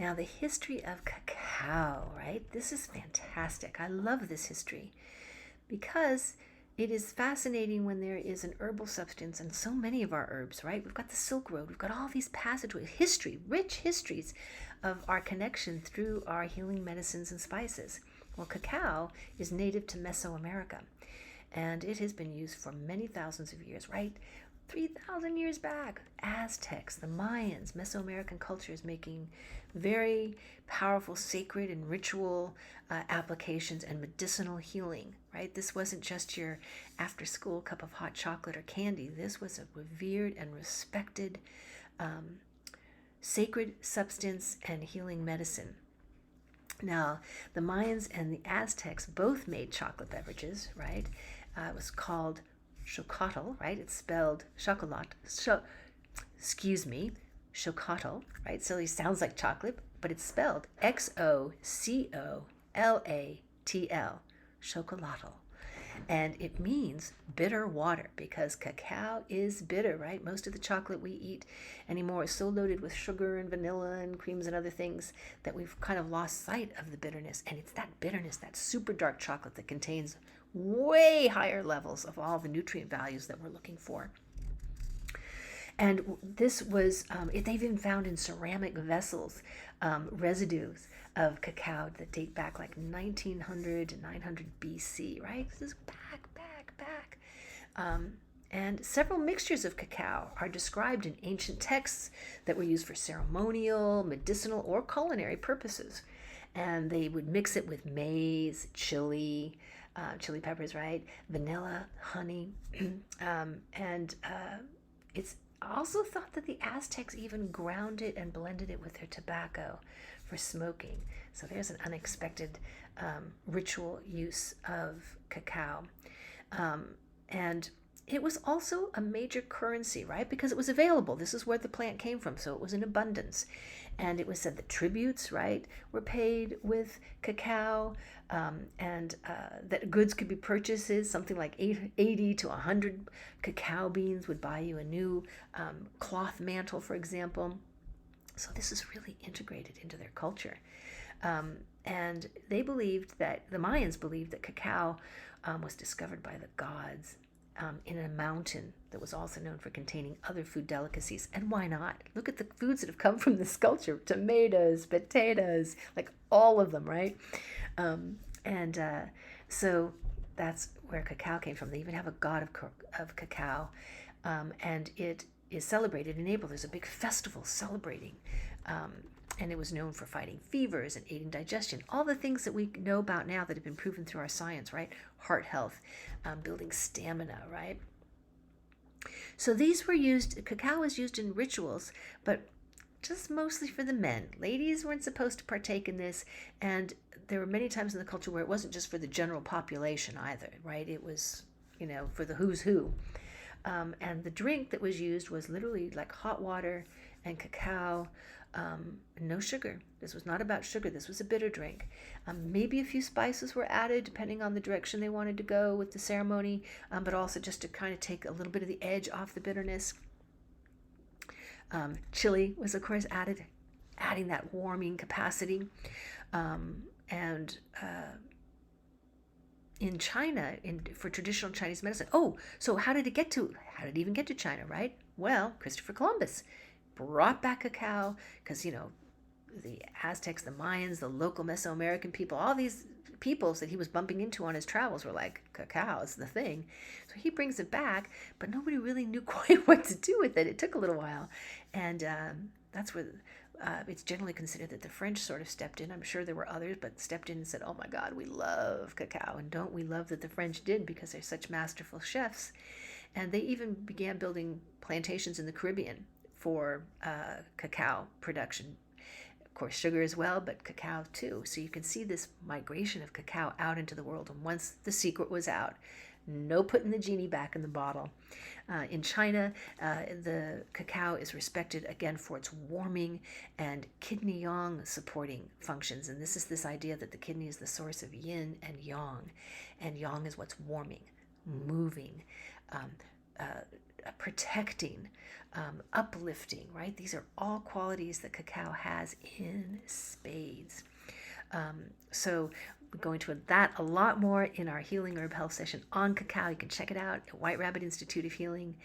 Now, the history of cacao, right? This is fantastic. I love this history because it is fascinating when there is an herbal substance and so many of our herbs, right? We've got the Silk Road, we've got all these passageways, history, rich histories of our connection through our healing medicines and spices. Well, cacao is native to Mesoamerica, and it has been used for many thousands of years, right? 3,000 years back, Aztecs, the Mayans, Mesoamerican cultures making very powerful sacred and ritual applications and medicinal healing, right? This wasn't just your after school cup of hot chocolate or candy. This was a revered and respected sacred substance and healing medicine. Now, the Mayans and the Aztecs both made chocolate beverages, right? It was called Xocotl, right? It's spelled chocolat. Xocotl, right? So it sounds like chocolate, but it's spelled Xocolatl, chocolatl. And it means bitter water because cacao is bitter, right? Most of the chocolate we eat anymore is so loaded with sugar and vanilla and creams and other things that we've kind of lost sight of the bitterness. And it's that bitterness, that super dark chocolate that contains way higher levels of all the nutrient values that we're looking for. And this was, they've even found in ceramic vessels residues of cacao that date back like 1900 to 900 BC, right? This is back. And several mixtures of cacao are described in ancient texts that were used for ceremonial, medicinal, or culinary purposes. And they would mix it with maize, chili peppers, right? Vanilla, honey. It's also thought that the Aztecs even ground it and blended it with their tobacco for smoking. So there's an unexpected ritual use of cacao. And it was also a major currency, right? Because it was available. This is where the plant came from, so it was in abundance. And it was said that tributes, right, were paid with cacao, and that goods could be purchased. Something like 80 to 100 cacao beans would buy you a new cloth mantle, for example. So this is really integrated into their culture. And they believed that, the Mayans believed that cacao was discovered by the gods in a mountain that was also known for containing other food delicacies. And why not? Look at the foods that have come from this culture: tomatoes, potatoes, like all of them, right? So that's where cacao came from. They even have a god of cacao, and it is celebrated in April. There's a big festival celebrating, and it was known for fighting fevers and aiding digestion. All the things that we know about now that have been proven through our science, right? Heart health, building stamina, right? So these were used, cacao was used in rituals, but just mostly for the men. Ladies weren't supposed to partake in this, and there were many times in the culture where it wasn't just for the general population either, right? It was, for the who's who. And the drink that was used was literally like hot water and cacao, no sugar. This was not about sugar. This was a bitter drink. Maybe a few spices were added depending on the direction they wanted to go with the ceremony, but also just to kind of take a little bit of the edge off the bitterness. Chili was, of course, adding that warming capacity. In China, for traditional Chinese medicine. Oh, so how did it even get to China, right? Well, Christopher Columbus brought back cacao because, the Aztecs, the Mayans, the local Mesoamerican people, all these peoples that he was bumping into on his travels were like, cacao is the thing. So he brings it back, but nobody really knew quite what to do with it. It took a little while. And that's where it's generally considered that the French sort of stepped in. I'm sure there were others, but stepped in and said, oh my God, we love cacao. And don't we love that the French did, because they're such masterful chefs. And they even began building plantations in the Caribbean for cacao production. Of course, sugar as well, but cacao too. So you can see this migration of cacao out into the world. And once the secret was out, no putting the genie back in the bottle. In China, the cacao is respected again for its warming and kidney yang supporting functions. And this idea that the kidney is the source of yin and yang is what's warming, moving, protecting, uplifting, right? These are all qualities that cacao has in spades. So we're going to that a lot more in our Healing Herb Health session on cacao. You can check it out at White Rabbit Institute of Healing.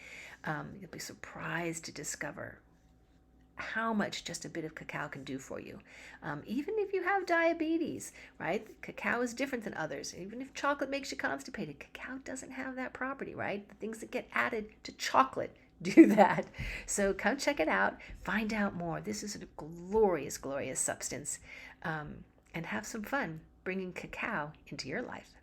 You'll be surprised to discover how much just a bit of cacao can do for you. Even if you have diabetes, right? Cacao is different than others. Even if chocolate makes you constipated, cacao doesn't have that property, right? The things that get added to chocolate do that. So come check it out. Find out more. This is a glorious, glorious substance. And have some fun bringing cacao into your life.